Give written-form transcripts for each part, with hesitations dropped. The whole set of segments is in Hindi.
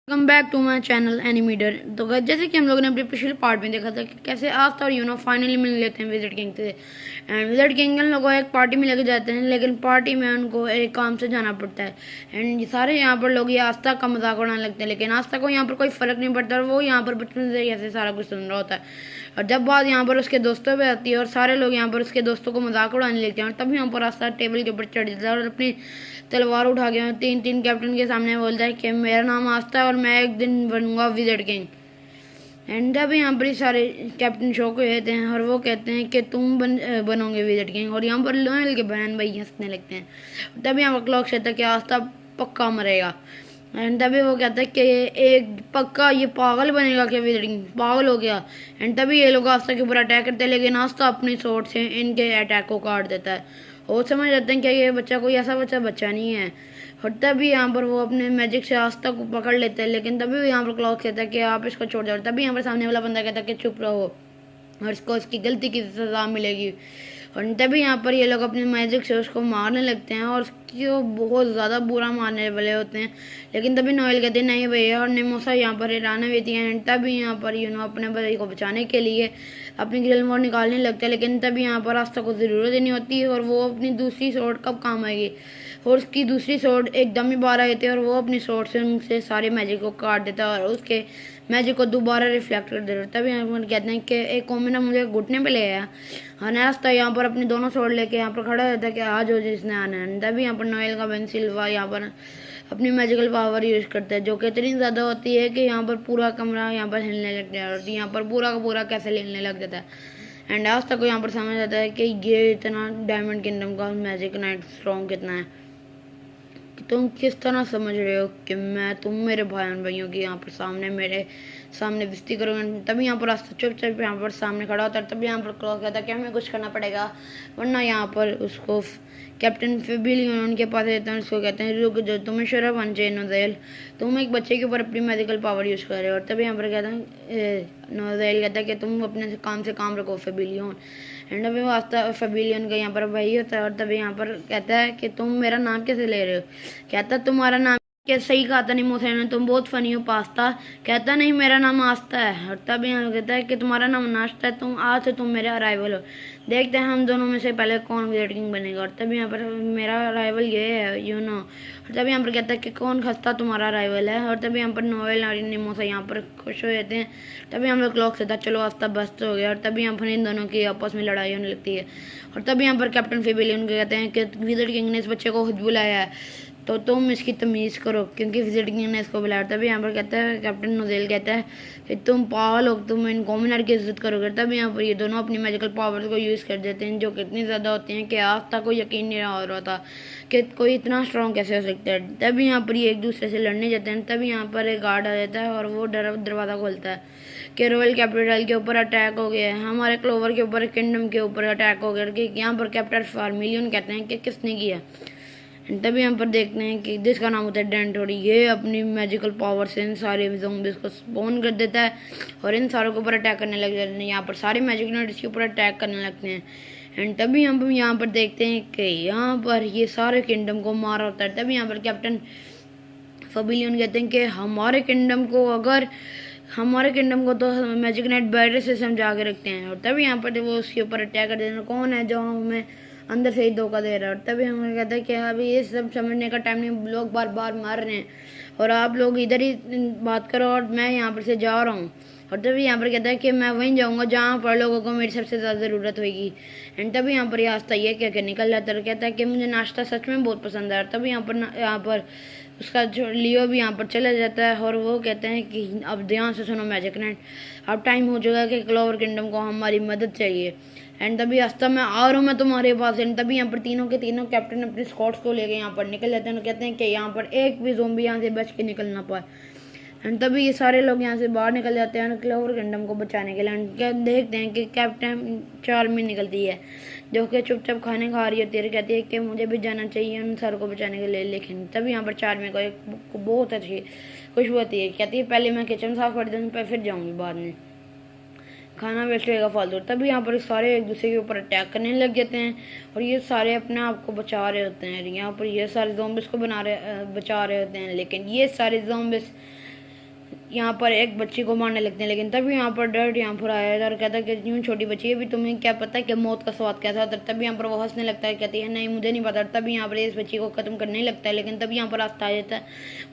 Welcome back to my channel एनिमीटर। तो जैसे कि हम लोगों ने अपने पिछले पार्ट में देखा था कि कैसे आस्था और फाइनली मिल लेते हैं विजिट किंग से। एंड विजिट किंग इन लोगों को एक पार्टी में लेके जाते हैं, लेकिन पार्टी में उनको एक काम से जाना पड़ता है। एंड ये सारे यहाँ पर लोग ये आस्था का मजाक उड़ाने लगते हैं, लेकिन आस्था को यहाँ पर कोई फ़र्क नहीं पड़ता और वो यहाँ पर बचपन से ऐसे सारा कुछ सुन रहा होता है। और जब बात यहाँ पर उसके दोस्तों पे आती है और सारे लोग यहाँ पर उसके दोस्तों को मजाक उड़ाने लगते हैं, और तभी यहाँ पर आस्था टेबल के ऊपर चढ़ जाता है और अपनी तलवार उठा के तीन कैप्टन के सामने बोलता है कि मेरा नाम आस्था है और मैं एक दिन बनूंगा विजिट किंग। एंड अभी यहाँ पर सारे कैप्टन शो को कहते हैं और वो कहते हैं कि तुम बनोगे विजिट किंग। और यहाँ पर लोयल के बहन भाई हंसने लगते हैं। तभी यहाँ पर क्लॉक कहता है कि आस्था पक्का मरेगा। एंड तभी वो कहता है कि एक पक्का ये पागल बनेगा क्या, विजिट किंग पागल हो गया। एंड तभी ये लोग आस्था के ऊपर अटैक करते हैं, लेकिन आस्था अपनी सोर्ट से इनके अटैक को काट देता है। वो समझ जाते हैं कि ये बच्चा कोई ऐसा बच्चा नहीं है। और तभी यहाँ पर वो अपने मैजिक से आस्था को पकड़ लेते हैं, लेकिन तभी यहाँ पर क्लॉक कहता है कि आप इसको छोड़ जाओ। तभी यहाँ पर सामने वाला बंदा कहता है कि चुप रहो और इसको इसकी गलती की सज़ा मिलेगी। और तभी यहाँ पर ये लोग अपने मैजिक से उसको मारने लगते हैं और उसको बहुत ज़्यादा बुरा मारने वाले होते हैं। लेकिन तभी नोएल कहते हैं नहीं भैया, और नेमोसा यहाँ पर हिराना भी थी। एंड तभी यहाँ पर अपने भाई को बचाने के लिए अपनी ग्रिल मोड निकालने लगते हैं, लेकिन तभी यहाँ पर आस्था को ज़रूरत ही नहीं होती और वो अपनी दूसरी शॉट कब काम आएगी। और उसकी दूसरी शॉट एकदम ही बाहर आई थी और वो अपनी शॉट से उनसे सारे मैजिक को काट देता है और उसके मैजिक को दोबारा रिफ्लेक्ट कर देता है। तभी यहाँ पर कहते हैं कि एक कॉमेना मुझे घुटने पे ले आया। अनास्ता यहाँ पर अपनी दोनों शॉट लेके यहाँ पर खड़ा रहता है कि आज हो जिसने आना है। तभी यहाँ पर नोएल का बेन सिल्वा यहाँ पर अपनी मैजिकल पावर यूज़ करता है, जो कि इतनी ज़्यादा होती है कि यहाँ पर पूरा कमरा यहाँ पर हिलने लगता है और यहाँ पर पूरा का पूरा कैसे हिलने लग जाता है। एंड आस्था को यहाँ पर समझ आता है कि ये इतना डायमंड किंगडम का मैजिक नाइट स्ट्रॉन्ग कितना है। तुम किस तरह समझ रहे हो कि मैं तुम मेरे भाइयों की यहाँ पर मेरे सामने बेइज्जती करोगे। तभी यहाँ पर रास्ता चुपचाप यहाँ पर सामने खड़ा होता है। तभी यहाँ पर क्लॉक कहता है कि हमें कुछ करना पड़ेगा, वरना यहाँ पर उसको कैप्टन फिबिलियन उनके पास रहते हैं। उसको कहते हैं रुक जो, तुम्हें शर्म आनी चाहिए नोज़ेल, तुम एक बच्चे के ऊपर अपनी मेडिकल पावर यूज़ कर रहे हो। और तभी यहाँ पर कहता है नोज़ेल कहता है कि तुम अपने काम से काम रखो फिबिलियन। एंड अभी वास्ता फेबिलियन का यहाँ पर भाई होता है। और तभी यहाँ पर कहता है कि तुम मेरा नाम कैसे ले रहे हो। कहता तुम्हारा नाम क्या, सही कहा था निमोसा ने, तुम बहुत फनी हो पास्ता। कहता नहीं मेरा नाम आस्था है। और तभी यहाँ कहता है कि तुम्हारा नाम नाश्ता है, तुम आज से तुम मेरे अराइवल हो, देखते हैं हम दोनों में से पहले कौन विजिट किंग बनेगा। और तभी यहाँ पर मेरा अराइवल ये है और तभी यहाँ पर कहता है कि कौन खस्ता तुम्हारा अराइवल है। और तभी यहाँ पर नोएल और निमोसा यहाँ पर खुश हो जाते हैं। तभी हम लोग क्लॉक से था चलो आस्था बस्त हो गया। और तभी यहाँ पर इन दोनों की आपस में लड़ाई होने लगती है। और तभी यहाँ पर कैप्टन फिबिलियन को कहते हैं कि विजिट किंग ने इस बच्चे को खुद बुलाया है, तो तुम इसकी तमीज़ करो क्योंकि विजिट किंग ने इसको बुलाया। तभी यहाँ पर कहता है कैप्टन नोज़ेल कहता है कि तुम पागल हो, तुम इन कॉमनर की इज्जत करोगे। तभी यहाँ पर ये दोनों अपनी मैजिकल पावर्स को यूज़ कर देते हैं, जो कितनी ज़्यादा होती हैं कि आज तक कोई यकीन नहीं हो रहा था कि कोई इतना स्ट्रॉन्ग कैसे हो सकता है। तभी यहाँ पर ये एक दूसरे से लड़ने जाते हैं। तभी यहाँ पर एक गार्ड आ जाता है और वो दरवाज़ा खोलता है कि रॉयल कैपिटल के ऊपर अटैक हो गया है, हमारे क्लोवर के ऊपर, किंगडम के ऊपर अटैक हो गया। कि यहाँ पर कैप्टन फार्मिलियन कहते हैं कि किसने किया। तभी हम पर देखते हैं कि जिसका नाम होता है डेंटोरी, ये अपनी मैजिकल पावर से इन सारे ज़ॉम्बीज़ को स्पॉन कर देता है और इन सारों के ऊपर अटैक करने लग जाते हैं। यहाँ पर सारे मैजिक नाइट इसके ऊपर अटैक करने लगते हैं। एंड तभी हम यहाँ पर देखते हैं कि यहाँ पर ये सारे किंगडम को मारा होता है। तभी यहाँ पर कैप्टन फबिलियन कहते हैं कि हमारे किंगडम को तो मैजिक नाइट बैटरी से समझा के रखते हैं। और तभी यहाँ पर वो उसके ऊपर अटैक कर देते हैं, कौन है जो हमें अंदर से ही धोखा दे रहा है। और तभी हमें कहता है कि अभी ये सब समझने का टाइम नहीं, लोग बार बार मार रहे हैं और आप लोग इधर ही बात करो और मैं यहाँ पर से जा रहा हूँ। और तभी यहाँ पर कहता है कि मैं वहीं जाऊँगा जहाँ पर लोगों को मेरी सबसे ज़्यादा ज़रूरत होगी। एंड तभी यहाँ पर आस्था ये कह के निकल जाता है और कहता है कि मुझे नाश्ता सच में बहुत पसंद है। तभी यहाँ पर उसका जो लियो भी यहाँ पर चला जाता है और वो कहते हैं कि अब ध्यान से सुनो मैजिक नाइट, अब टाइम हो चुका है कि क्लोवर किंगडम को हमारी मदद चाहिए। एंड तभी आस्था मैं आ रहा हूँ मैं तुम्हारे पास। एंड तभी यहाँ पर तीनों के तीनों कैप्टन अपने स्कॉट्स को लेके यहाँ पर निकल जाते हैं और कहते हैं कि यहाँ पर एक भी ज़ॉम्बी यहाँ से बच के निकल ना पाए। एंड तभी ये सारे लोग यहाँ से बाहर निकल जाते हैं क्लोवर किंगडम को बचाने के लिए। एंड देखते हैं कि कैप्टन चार्मी निकलती है, जो कि चुपचाप खाने खा रही होती है, कहती है कि मुझे भी जाना चाहिए उन सर को बचाने के लिए। लेकिन तभी यहाँ पर चार्मी को एक बहुत अच्छी खुशबू होती है, कहती है पहले मैं किचन साफ कर दूँ फिर जाऊँगी, बाद में खाना वेस्ट होगा फालतू। तभी यहाँ पर सारे एक दूसरे के ऊपर अटैक करने लग जाते हैं और ये सारे अपने आप को बचा रहे होते हैं। यहाँ पर ये सारे ज़ॉम्बिस को बचा रहे होते हैं, लेकिन ये सारे ज़ॉम्बिस यहाँ पर एक बच्ची को मारने लगते हैं, लेकिन तभी यहाँ पर डर्ट यहाँ पर आया है और कहता है कि यूँ छोटी बच्ची है, भी तुम्हें क्या पता है कि मौत का स्वाद कैसा होता है। तभी यहाँ पर वो हंसने लगता है, कहती है नहीं मुझे नहीं पता। तभी यहाँ पर इस बच्ची को ख़त्म करने लगता है, लेकिन तभी यहाँ पर रास्ता आ जाता है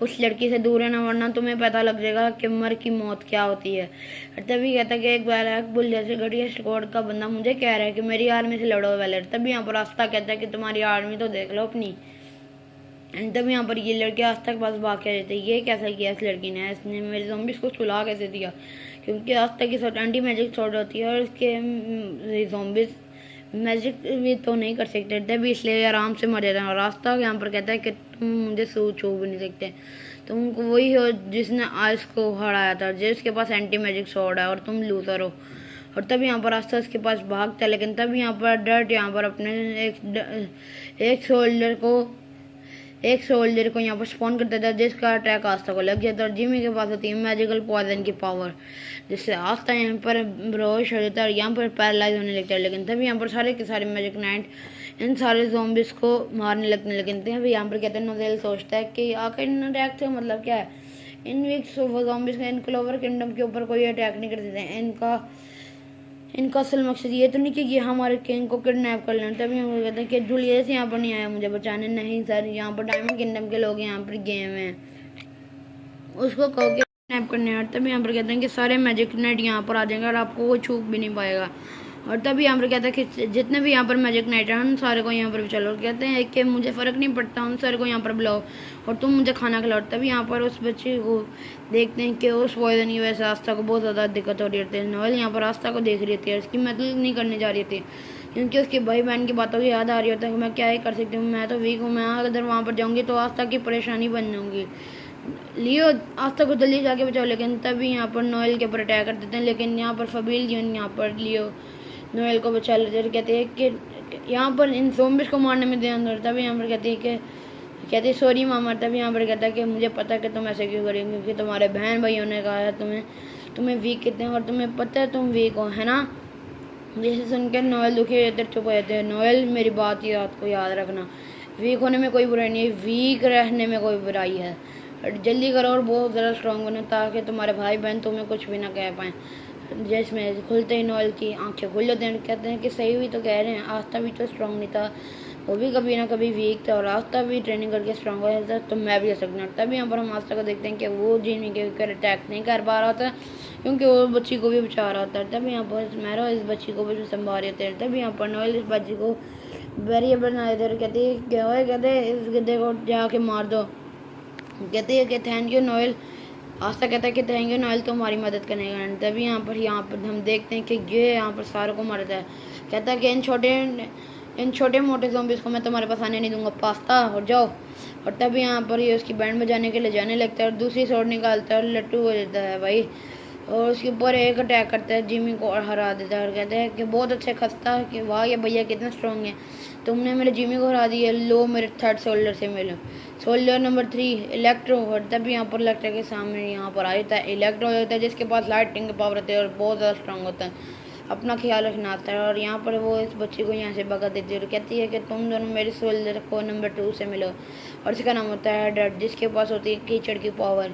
उस लड़की से दूर रहना, वरना तुम्हें पता लग जाएगा कि मर की मौत क्या होती है। और तभी कहता है कि एक बार बुल जैसे घटिया स्क्वाड का बंदा मुझे कह रहा है कि मेरी आर्मी से लड़ो वेलर। तभी यहाँ पर रास्ता कहता है कि तुम्हारी आर्मी तो देख लो अपनी। एंड तब यहाँ पर ये लड़के आज तक बस भाग के रहते, ये कैसा किया इस लड़की ने, इसने मेरे ज़ॉम्बिस को सुला कैसे दिया, क्योंकि आज तक की शॉट एंटी मैजिक शॉट होती है और इसके ज़ॉम्बिस मैजिक भी तो नहीं कर सकते, तभी इसलिए आराम से मर जाते हैं। और रास्ता यहाँ पर कहता है कि तुम मुझे छू भी नहीं सकते, तुम वही हो जिसने आइस को हराया था, जिसके पास एंटी मैजिक शॉट है, और तुम लूजर हो। और तब यहाँ पर रास्ता इसके पास भागता है, लेकिन तब यहाँ पर डर्ट यहाँ पर अपने एक सोल्जर को यहाँ पर स्पॉन करता था, जिसका अटैक आस्था को लग जाता है। और जिमी के पास होती है मैजिकल पॉइजन की पावर, जिससे आस्था यहाँ पर बेहोश हो जाता है और यहाँ पर पैरालाइज होने लगता है। लेकिन तभी यहाँ पर सारे के सारे मैजिक नाइट इन सारे ज़ॉम्बिस को मारने लगते हैं। लेकिन तभी यहाँ पर कहते हैं नोज़ेल सोचता है कि आखिर इन अटैक से मतलब क्या है, इन वीक ज़ॉम्बिस का इन क्लोवर किंगडम के ऊपर कोई अटैक नहीं कर देते। इनका असल मकसद ये तो नहीं कि ये हमारे किंग को किडनैप कर लें। तभी हम कहते हैं कि जूलियस यहाँ पर नहीं आया मुझे बचाने, नहीं सर, यहाँ पर डायमंड किंगडम के लोग यहाँ पर गए हुए हैं, उसको कहो कि किडनैप करने। और तभी यहाँ पर कहते हैं कि सारे मैजिक नाइट यहाँ पर आ जाएंगे और आपको वो छू भी नहीं पाएगा। और तभी यहाँ पर कहता है कि जितने भी यहाँ पर मैजिक नाइट हैं उन सारे को यहाँ पर चलो। कहते हैं कि मुझे फ़र्क नहीं पड़ता, उन सारे को यहाँ पर बुलाओ और तुम मुझे खाना खिलाओ। तभी यहाँ पर उस बच्चे को देखते हैं कि उस पॉइजन की वजह से आस्था को बहुत ज़्यादा दिक्कत हो रही होती है। नोएल यहाँ पर आस्था को देख रही थी और उसकी मदद नहीं करने जा रही थी, क्योंकि उसके भाई बहन की बातों की याद आ रही होता है कि मैं क्या ही कर सकती हूँ, मैं तो वीक हूँ, मैं अगर वहाँ पर जाऊँगी तो आस्था की परेशानी बन जाऊँगी। लियो आस्था को जल्दी जाके बचाओ। लेकिन तभी यहाँ पर नोएल के ऊपर अटैक कर देते हैं, लेकिन यहाँ पर फबीलियन यहाँ पर लियो नोएल को बचा लेते हैं। कहते हैं कि यहाँ पर इन ज़ॉम्बिस को मारने में ध्यान दो। तभी यहाँ पर कहते हैं सॉरी मामा। तभी यहाँ पर कहता है कि मुझे पता है कि तुम ऐसे क्यों करेंगे, क्योंकि तुम्हारे बहन भाइयों ने कहा है तुम्हें वीक कहते हैं और तुम्हें पता है तुम वीक हो, है ना। जैसे सुनकर नोएल दुखी रहते चुप हो जाते हैं। नोएल मेरी बात को याद रखना, वीक होने में कोई बुराई नहीं है, वीक रहने में कोई बुराई है। और जल्दी करो और बहुत ज़्यादा स्ट्रॉन्ग बनो ताकि तुम्हारे भाई बहन तुम्हें कुछ भी ना कह पाएँ। जिसमें खुलते ही नोएल की आंखें खुल जाते हैं, कहते हैं कि सही भी तो कह रहे हैं, आस्था भी तो स्ट्रॉन्ग नहीं था, वो भी कभी ना कभी वीक था और आस्था भी ट्रेनिंग करके स्ट्रॉन्ग हो जाता, तो मैं भी हो सकता। तभी यहाँ पर हम आस्था को देखते हैं कि वो जिमी के ऊपर अटैक नहीं कर पा रहा था, क्योंकि वो बच्ची को भी बचा रहा था। तभी यहाँ पर मैरो इस बच्ची को भी संभाल रहे थे। तभी यहाँ पर नोएल इस बच्ची को बैरियर बनाए थे, कहते हैं क्या हो, कहते हैं इस गड्ढे को जाके मार दो। कहते हैं कि थैंक यू नोएल। आस्था कहता है कि थैंक यू नोएल तुम्हारी मदद करने का। तभी यहाँ पर हम देखते हैं कि ये यहाँ पर सारों को मारता है। कहता है कि इन छोटे मोटे ज़ॉम्बिस को मैं तुम्हारे पास आने नहीं दूंगा, पास्ता और जाओ। और तभी यहाँ पर ये उसकी बैंड बजाने के लिए जाने लगता है और दूसरी शॉट निकालता है और लट्टू हो जाता है भाई, और उसके ऊपर एक अटैक करता है, जिमी को हरा देता है। और कहते हैं कि बहुत अच्छे खस्ता कि वाह ये भैया कितना स्ट्रॉन्ग है, तुमने मेरे जिमी को हरा दिया, लो मेरे थर्ड सोल्जर से मिलो। Soldier number 3 electro. और तभी यहाँ पर इलेक्ट्रो के सामने यहाँ पर आ जाता है इलेक्ट्रो होता है, जिसके पास लाइटिंग की पावर होती है और बहुत ज़्यादा स्ट्रॉन्ग होता है, अपना ख्याल रखना आता है। और यहाँ पर वो इस बच्ची को यहाँ से भगा देती है और कहती है कि तुम दोनों मेरे सोल्जर को नंबर 2 से मिलो, और इसका नाम होता है डर्ट, जिसके पास होती है कीचड़ की पावर।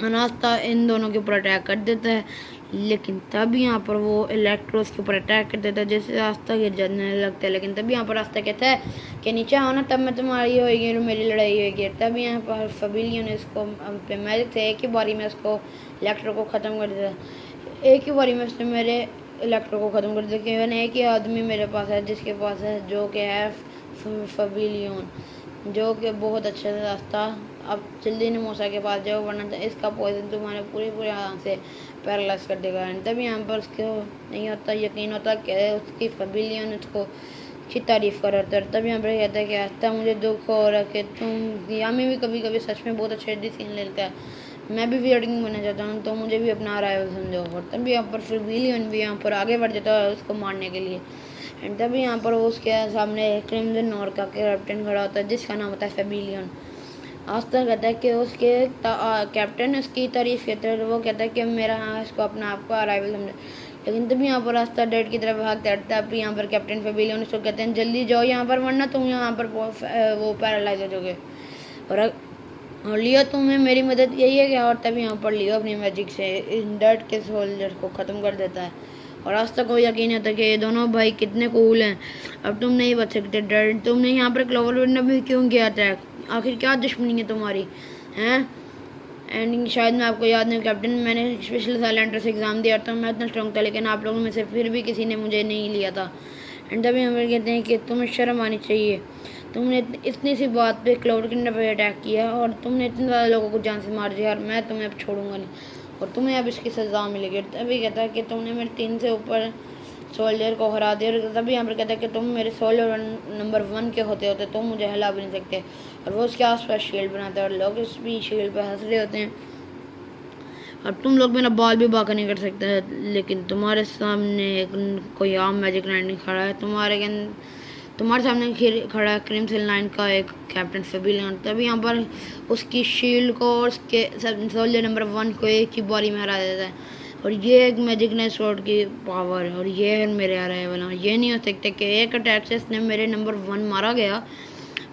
नाश्ता इन दोनों के ऊपर अटैक कर देता है, लेकिन तब यहाँ पर वो इलेक्ट्रोस के ऊपर अटैक कर देता है, जिससे रास्ता गिर जाने लगता है। लेकिन तभी यहाँ पर रास्ता कहता है कि नीचे आओ ना, तब मैं तुम्हारी होगी और मेरी लड़ाई होगी। तभी यहाँ पर फबीलियन ने इसको मैजिक से एक ही बारी में इसको इलेक्ट्रो को ख़त्म कर दिया, एक ही बारी में उसने मेरे इलेक्ट्रो को ख़त्म कर दिया। केवल एक ही आदमी मेरे पास है जिसके पास है, जो कि है फबीलियन, जो कि बहुत अच्छा रास्ता। अब जल्दी नमोसा के पास जाओ, वरना इसका पॉइजन तुम्हारे पूरे हाथ से पैरालाइज कर देगा। तभी यहाँ पर उसको नहीं होता यकीन होता कि उसकी फबीलियन उसको अच्छी तारीफ़ कर रहा था। तब यहाँ पर कहता है कि आस्था मुझे दुख हो रहा है कि तुम यामी भी कभी कभी सच में बहुत अच्छे डिसीजन लेता है, मैं भी वीडिंग बनना चाहता हूँ, तो मुझे भी अपना राइवल समझो। और तभी यहाँ पर फबीलियन भी यहाँ पर आगे बढ़ जाता है उसको मारने के लिए। एंड तभी यहाँ पर उसके सामने क्रिम्सन नॉर्थ का कैप्टन खड़ा होता है, जिसका नाम होता है फबीलियन। आस्था कहता है कि उसके कैप्टन उसकी तारीफ़ कहते हैं, वो कहता है कि मेरा इसको अपना आपको अराइवल समझो। लेकिन तभी यहाँ पर रास्ता डेट की तरफ भागता है। तब यहाँ पर कैप्टन फबीलियन उसको कहते हैं जल्दी जाओ यहाँ पर, वरना तुम यहाँ पर वो पैरालाइज हो जाओगे। और लियो तुम्हें मेरी मदद यही है कि और तभी यहाँ पर लियो अपनी मैजिक से इन डर्ट के सोल्जर को ख़त्म कर देता है। और आज तक को यकीन है कि ये दोनों भाई कितने कूल हैं। अब तुम नहीं बच सकते डर्ट। तुमने यहाँ पर क्लोवर ने भी क्यों किया था? आखिर क्या दुश्मनी है तुम्हारी हैं? एंड शायद मैं आपको याद नहीं कैप्टन, मैंने स्पेशल साइलेंटर से एग्ज़ाम दिया था, मैं इतना स्ट्रॉन्ग था, लेकिन आप लोगों में से फिर भी किसी ने मुझे नहीं लिया था। एंड तभी हम कहते हैं कि तुम्हें शर्म आनी चाहिए। तुमने इतनी सी बात पे क्लाउड किंडर पे अटैक किया और तुमने इतने ज़्यादा लोगों को जान से मार दिया, और मैं तुम्हें अब छोड़ूंगा नहीं और तुम्हें अब इसकी सज़ा मिलेगी। तभी कहता है कि तुमने मेरे 3 से ऊपर सोल्जर को हरा दिया। और तभी यहाँ पर कहता है कि तुम मेरे सोल्जर नंबर 1 के होते होते तुम मुझे हिला भी नहीं सकते। और वो उसके आसपास शील्ड बनाते हैं और लोग इस भी शील्ड पर हंस रहे होते हैं। और तुम लोग मेरा बॉल भी बाका नहीं कर सकते, लेकिन तुम्हारे सामने कोई आम मैजिक नाइट नहीं खड़ा है। तुम्हारे सामने खड़ा है क्रिम्सन लाइन का एक कैप्टन फेबिलियन। तभी यहाँ पर उसकी शील्ड को और उसके सोल्जर नंबर 1 को एक ही बारी में हरा देता है। और ये एक मैजिक नाइट स्वॉर्ड की पावर है और ये है मेरे अराइवल। और ये नहीं हो सकता कि एक अटैक से इसने मेरे नंबर 1 मारा गया।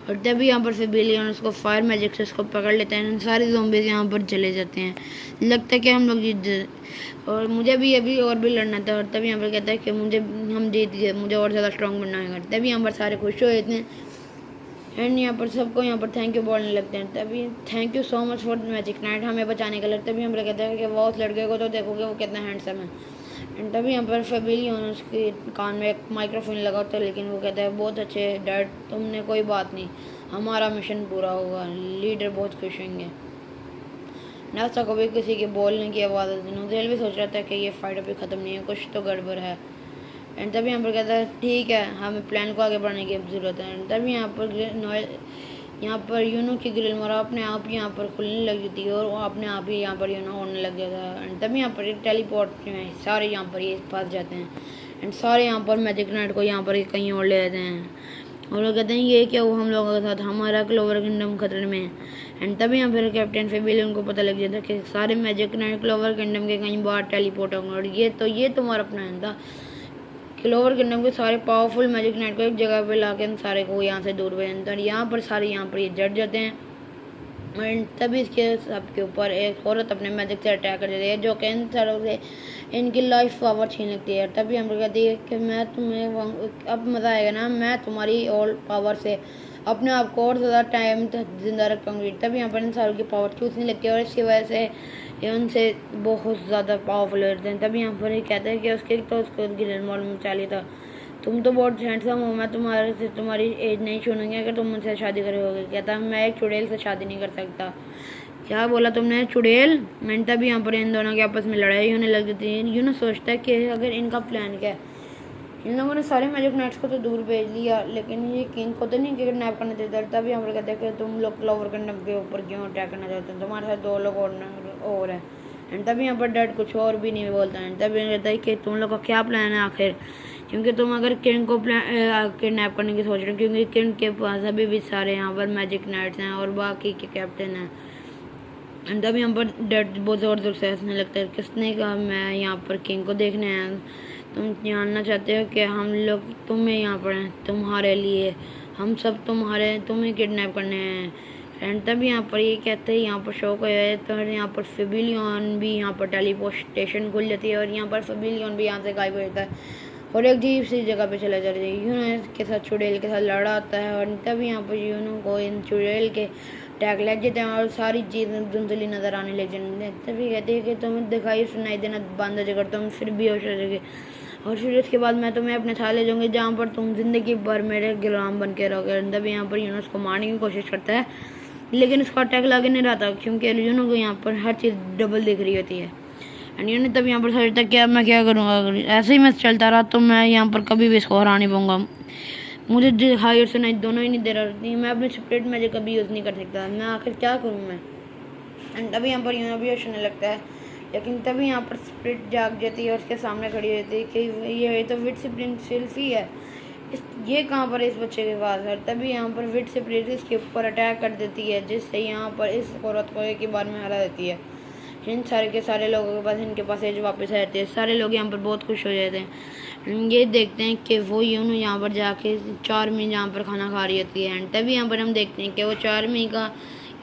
और तभी यहाँ पर फेबिलियन उसको फायर मैजिक से उसको पकड़ लेते हैं। सारे ज़ॉम्बीज़ यहाँ पर चले जाते हैं। लगता है कि हम लोग जीत, और मुझे भी अभी और भी लड़ना था। और तभी यहाँ पर कहता है कि हम जीत गए, मुझे और ज़्यादा स्ट्रॉन्ग बनना है। तभी यहाँ पर सारे खुश हो जाते हैं एंड यहाँ पर सबको यहाँ पर थैंक यू बोलने लगते हैं। तभी thank you so much for magic night हमें बचाने के लिए। तभी हम कहते हैं कि वो उस लड़के को तो देखोगे वो कितना हैंडसम है। एंड तभी यहाँ पर फेबिलियन उसके कान में एक माइक्रोफोन लगा होता है, लेकिन वो कहता है बहुत अच्छे डैड, तुमने कोई बात नहीं, हमारा मिशन पूरा होगा, लीडर बहुत खुश होंगे। नासा को भी किसी के बोलने की आवाज़ नोजेल भी सोच रहा था कि ये फाइट अभी ख़त्म नहीं है, कुछ तो गड़बड़ है। एंड तभी यहाँ पर कहता है ठीक है, हमें प्लान को आगे बढ़ाने की ज़रूरत है। तभी यहाँ पर यूनो की ग्रिल मारा अपने आप यहाँ पर खुलने लगी थी और वो अपने आप ही यहाँ पर यूनो होने लग गया था। एंड तभी यहाँ पर टेलीपोर्ट में सारे यहाँ पर ये फंस जाते हैं एंड सारे यहाँ पर मैजिक नाइट को यहाँ पर कहीं और ले जाते हैं। और लोग कहते हैं ये क्या हुआ हम लोगों के साथ, हमारा क्लोवर किंगडम खतरे में है। एंड तभी यहाँ पर कैप्टन फेबिलियन को पता लग जाता है कि सारे मैजिक नाइट क्लोवर किंगडम के कहीं बाहर टेलीपोर्ट होंगे। और ये तुम्हारा प्लान था, क्लोवर किंगडम के सारे पावरफुल मैजिक नाइट को एक जगह पे ला के सारे को यहाँ से दूर भेजते हैं। यहाँ पर सारे यहाँ पर ये जट जाते हैं। एंड तभी इसके सबके ऊपर एक औरत अपने मैजिक से अटैक कर देती है, जो कि इन सारों से इनकी लाइफ पावर छीन लगती है। तभी हम कहती है कि मैं तुम्हें अब मज़ा आएगा ना, मैं तुम्हारी ऑल पावर से अपने आप को और ज़्यादा टाइम तक जिंदा रखूँगी। तभी यहाँ पर इन सारों की पावर चूसने लगती है और इसकी वजह से ये उनसे बहुत ज़्यादा पावरफुल होते हैं। तभी यहाँ पर ये कहते हैं कि उसको गिरल मॉल में चाली था, तुम तो बहुत हैंडसम हो, मैं तुम्हारी एज नहीं छूनूंगी अगर तुम मुझसे शादी करोगे। कहता मैं एक चुड़ैल से शादी नहीं कर सकता। क्या बोला तुमने, चुड़ैल? मैंने तभी यहाँ पर इन दोनों के आपस में लड़ाई होने लग जाती है। यूनो सोचता है कि अगर इनका प्लान क्या है, इन लोगों ने सारे मैजिक नाइट्स को तो दूर भेज लिया, लेकिन ये किंग को तो नहीं किडनैप करना चाहता। तभी हम लोग कहते हैं कि तुम लोग क्लोवर किंगडम के ऊपर क्यों अटैक करना चाहते हो, तुम्हारे साथ 2 लोग और हैं। एंड तभी यहाँ पर डैड कुछ और भी नहीं बोलता है। तभी कहता है कि तुम लोग का क्या प्लान है आखिर, क्योंकि तुम अगर किंग को किडनैप करने की सोच रहे हो, क्योंकि किंग के पास अभी भी सारे यहाँ पर मैजिक नाइट्स हैं और बाकी के कैप्टन हैं। एंड तभी यहाँ पर डैड बहुत ज़ोर ज़ोर से हंसने लगता है, किसने कहा मैं यहाँ पर किंग को देखने आया, तुम जानना चाहते हो कि हम लोग तुम्हें यहाँ पर हैं तुम्हारे लिए, हम सब तुम्हें किडनैप करने हैं। एंड तभी यहाँ पर ये कहते हैं यहाँ पर शौक है, तो यहाँ पर फेबिलियन भी यहाँ पर टेलीपोर्टेशन खुल जाती है और यहाँ पर फेबिलियन भी यहाँ से गायब हो जाता है और एक अजीब सी जगह पे चला जाता है। यूनो के साथ चुड़ैल के साथ लड़ा आता है और तभी यहाँ पर यूनो को इन चुड़ैल के अटैक लग जाते हैं और सारी चीज़ें धुंधली नज़र आने लग जाती हैं। तभी कहते हैं कि तुम्हें दिखाई सुनाई देना बंद हो जाएगा, तुम फिर भी होश हो जाओगे और फिर इसके बाद मैं तुम्हें अपने साथ ले जाऊँगी जहाँ पर तुम ज़िंदगी भर मेरे गुलाम बन के रहोगे। तभी यहाँ पर यूनो उसको मारने की कोशिश करता है, लेकिन उसका अटैक लगे नहीं रहता क्योंकि यूनो को यहाँ पर हर चीज़ डबल दिख रही होती है। एंड यूनो तब यहाँ पर सोचता है कि मैं क्या करूँगा, अगर ऐसे ही मैं चलता रहा तो मैं यहाँ पर कभी भी इसको हरा नहीं पाऊँगा, मुझे हाई और सुनाई दोनों ही नहीं दे रहा, मैं अपने स्प्रिट मैजिक कभी यूज़ नहीं कर सकता, मैं आखिर क्या करूँ मैं। एंड तभी यहाँ पर यूनो भी होने लगता है, लेकिन तभी यहाँ पर स्प्रिट जाग जाती है और उसके सामने खड़ी रहती है कि ये तो विट स्प्रिट सेल्फी है, ये कहाँ पर इस बच्चे के पास है। तभी यहाँ पर विट स्प्रिट इसके ऊपर अटैक कर देती है, जिससे यहाँ पर इस औरत को एक ही बार में हरा देती है। इन सारे के सारे लोगों के पास इनके पास एज वापस आ जाती है, सारे लोग यहाँ पर बहुत खुश हो जाते हैं। ये देखते हैं कि वो यूनो यहाँ पर जाके चार्मी यहाँ पर खाना खा रही होती है। एंड तभी यहाँ पर हम देखते हैं कि वो चार्मी का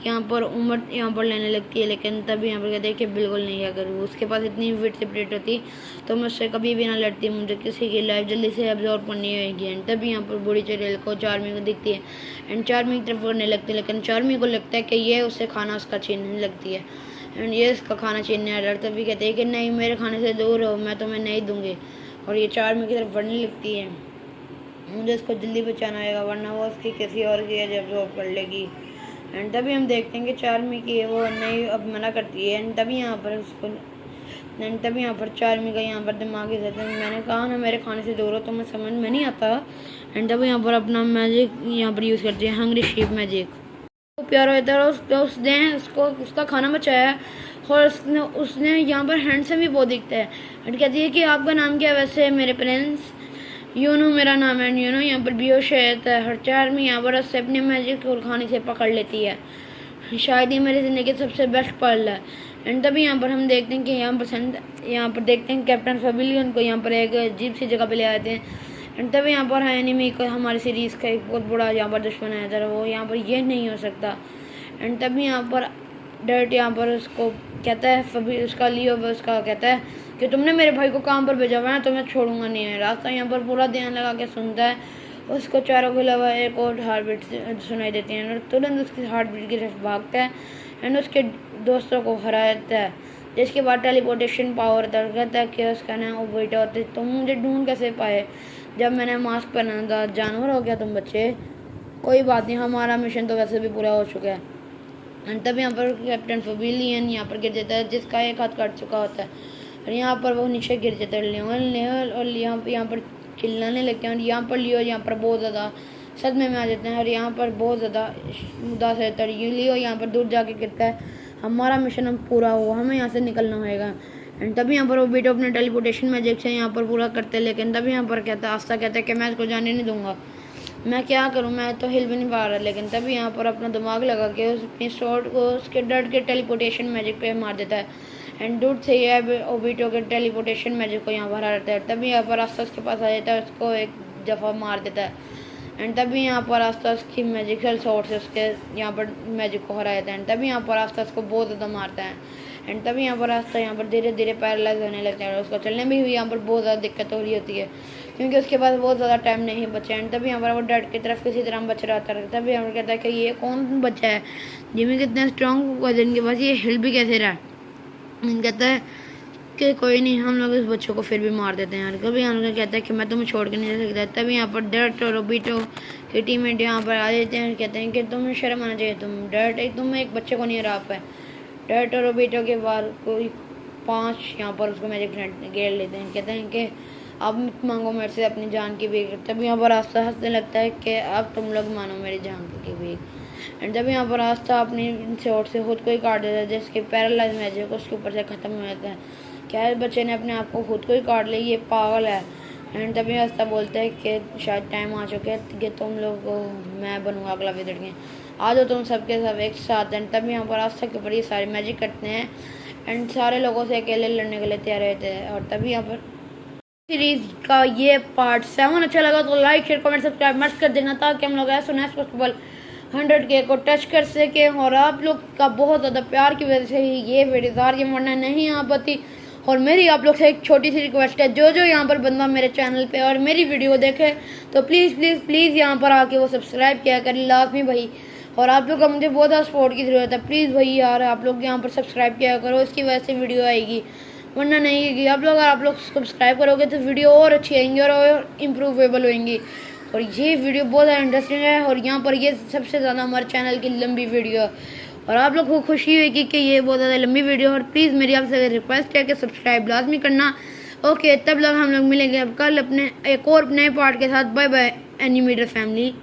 यहाँ पर उम्र यहाँ पर लेने लगती है, लेकिन तभी यहाँ पर कहते हैं कि बिल्कुल नहीं क्या करूँ। उसके पास इतनी विट सेपरेट होती तो मैं उससे कभी भी ना लड़ती, मुझे किसी की लाइफ जल्दी से एब्जॉर्व करनी होगी। एंड तभी यहाँ पर बूढ़ी चुड़ैल को चार्मी को दिखती है एंड चार्मी की तरफ करने लगती है, लेकिन चार्मी को लगता है कि ये उससे खाना उसका छीनने लगती है एंड ये इसका खाना छीनने वाला। तभी कहते हैं कि नहीं, मेरे खाने से दूर हो, मैं तुम्हें नहीं दूँगी। और ये चार्मी की तरफ बढ़ने लगती है, मुझे इसको जल्दी बचाना होगा वरना वो उसकी किसी और की एज एब्जॉर्ब कर लेगी। एंड तभी हम देखते हैं कि चार्मी की वो नहीं अब मना करती है एंड तभी यहाँ पर उसको तभी यहाँ पर चार्मी का यहाँ पर दिमाग ही रहता है, मैंने कहा ना मेरे खाने से दूर हो, तो मैं समझ में नहीं आता। एंड तभी यहाँ पर अपना मैजिक यहाँ पर यूज़ करती है, हंग्री शीप मैजिक। तो प्यारा होता है, उसने उसको उसका खाना बचाया और उसने यहाँ पर हैंडसम भी बहुत दिखता है। एंड कहती है कि आपका नाम क्या है वैसे मेरे प्रिंस? यूनो मेरा नाम है। यूनो यहाँ पर बेहोश है, हर चार्मी यहाँ पर उससे अपने मैजिक और खाने से पकड़ लेती है। शायद ये मेरी ज़िंदगी का सबसे बेस्ट पल है। एंड तभी यहाँ पर हम देखते हैं कि यहाँ पर देखते हैं कैप्टन फेबिलियन को यहाँ पर एक अजीब सी जगह पे ले आते हैं। एंड तभी यहाँ पर एनिमी को हमारी सीरीज़ का एक बहुत बड़ा यहाँ पर दुश्मन आया था, वो यहाँ पर ये नहीं हो सकता। एंड तभी यहाँ पर डर्ट यहाँ पर उसको कहता है, उसका लियो उसका कहता है कि तुमने मेरे भाई को काम पर भेजा हुआ है तो मैं छोड़ूंगा नहीं है। रास्ता यहाँ पर पूरा ध्यान लगा के सुनता है, उसको चारों के अलावा एक और हार्ट बीट सुनाई देती है और तुरंत उसकी हार्ट बीट की तरफ भागता है एंड उसके दोस्तों को हराता है। जिसके बाद टेलीपोर्टेशन पावर कहता है कि उसका नाम वो बेटा होता है, तुम मुझे ढूंढ कैसे पाए जब मैंने मास्क पहना था? जानवर हो गया तुम बच्चे, कोई बात नहीं, हमारा मिशन तो वैसे भी पूरा हो चुका है। एंड तब यहाँ पर कैप्टन फेबिलियन यहाँ पर गिर जाता है, जिसका एक हाथ कट चुका होता है और यहाँ पर वो नीचे गिर जाता है। लियोन और यहाँ पर चिल्लाने लगते हैं और यहाँ पर लियो यहाँ पर बहुत ज़्यादा सदमे में आ जाते हैं और यहाँ पर बहुत ज़्यादा उदास रहता है। लियो यहाँ पर दूर जाके गिरता है, हमारा मिशन अब पूरा हुआ, हमें यहाँ से निकलना होगा। एंड तभी यहाँ पर वो बेटा अपने टेलीपोर्टेशन मैजिक से यहाँ पर पूरा करते हैं, लेकिन तभी यहाँ पर आस्था कहता है कि मैं इसको जाने नहीं दूंगा, मैं क्या करूं, मैं तो हिल भी नहीं पा रहा। लेकिन तभी यहाँ पर अपना दिमाग लगा के उस अपनी स्वॉर्ड को उसके डर्ट के टेलीपोर्टेशन मैजिक पे मार देता है एंड दूर से ये ओबिटो के टेलीपोर्टेशन मैजिक को यहाँ पर हरा देता है। तभी यहाँ पर आस्था उसके पास आ जाता है, उसको एक दफ़ा मार देता है एंड तभी यहाँ पर आस्था उसकी मैजिकल स्वॉर्ड से उसके यहाँ पर मैजिक को हरा देता है एंड तभी यहाँ पर आस्था उसको बहुत ज़्यादा मारता है एंड तभी यहाँ पर आस्था यहाँ पर धीरे धीरे पैरालाइज होने लगता है और उसको चलने में भी यहाँ पर बहुत ज़्यादा दिक्कत हो रही होती है क्योंकि उसके पास बहुत ज़्यादा टाइम नहीं बचा। एंड तभी यहाँ पर वो डर्ट की तरफ किसी तरह बच रहा था। तभी यहाँ पर कहता है कि ये कौन बच्चा है जिसमें कितना स्ट्रॉन्ग वजन के पास ये हिल भी कैसे रहा है। कहता है कि कोई नहीं, हम लोग इस बच्चों को फिर भी मार देते हैं। कभी हम लोग कहता है कि मैं तुम्हें छोड़ के नहीं जा सकता। तभी यहाँ पर डर्ट और ओबिटो के टीममेट यहाँ पर आ जाते हैं, कहते हैं कि तुम्हें शर्म आना चाहिए, तुम डर्ट तुम एक बच्चे को नहीं हरा पाए। डर्ट और ओबिटो के बाद कोई 5 यहाँ पर उसको मैजिक घेर लेते हैं, कहते हैं कि अब मांगो मेरे से अपनी जान की भीख। तभी यहाँ पर आस्था हंसने लगता है कि अब तुम लोग मानो मेरी जान की भीख। एंड तभी यहाँ पर आस्था अपनी शॉट से खुद को ही काट देता है, जिसके पैरालाइज मैजिक उसके ऊपर से ख़त्म हो जाता है। क्या इस बच्चे ने अपने आप को खुद को ही काट लिया, ये पागल है। एंड तभी आस्था बोलता है कि शायद टाइम आ चुका है कि तुम लोग को मैं बनूँगा अगला विज़र्ड किंग, आ जाओ तुम सबके सब एक साथ। एंड तभी यहाँ पर आस्था के ऊपर ये सारे मैजिक करते हैं एंड सारे लोगों से अकेले लड़ने के लिए तैयार रहते हैं। और तभी यहाँ पर सीरीज का ये पार्ट 7 अच्छा लगा तो लाइक शेयर कमेंट सब्सक्राइब मस्त कर देना, ताकि हम लोग as soon as possible 100K को टच कर सके। और आप लोग का बहुत ज़्यादा प्यार की वजह से ही ये वीडियो ये वरना नहीं आ पाती। और मेरी आप लोग से एक छोटी सी रिक्वेस्ट है, जो यहाँ पर बंदा मेरे चैनल पे और मेरी वीडियो देखे तो प्लीज़ प्लीज़ प्लीज़ यहाँ पर आके वो सब्सक्राइब किया करें लाजमी भाई। और आप लोग का मुझे बहुत ज़्यादा सपोर्ट की ज़रूरत है, प्लीज़ भाई यार आप लोग यहाँ पर सब्सक्राइब किया करो, इसकी वजह से वीडियो आएगी वरना नहीं आएगी। आप लोग सब्सक्राइब करोगे तो वीडियो और अच्छी आएंगी और इम्प्रूवेबल होंगी। और ये वीडियो बहुत ज़्यादा इंटरेस्टिंग है और यहाँ पर ये सबसे ज़्यादा हमारे चैनल की लंबी वीडियो है और आप लोग को खुशी होगी कि ये बहुत ज़्यादा लंबी वीडियो। और प्लीज़ मेरी आपसे रिक्वेस्ट है कि सब्सक्राइब लाजमी करना। ओके, तब लोग हम लोग मिलेंगे अब कल अपने एक और नए पार्ट के साथ। Bye bye animator family.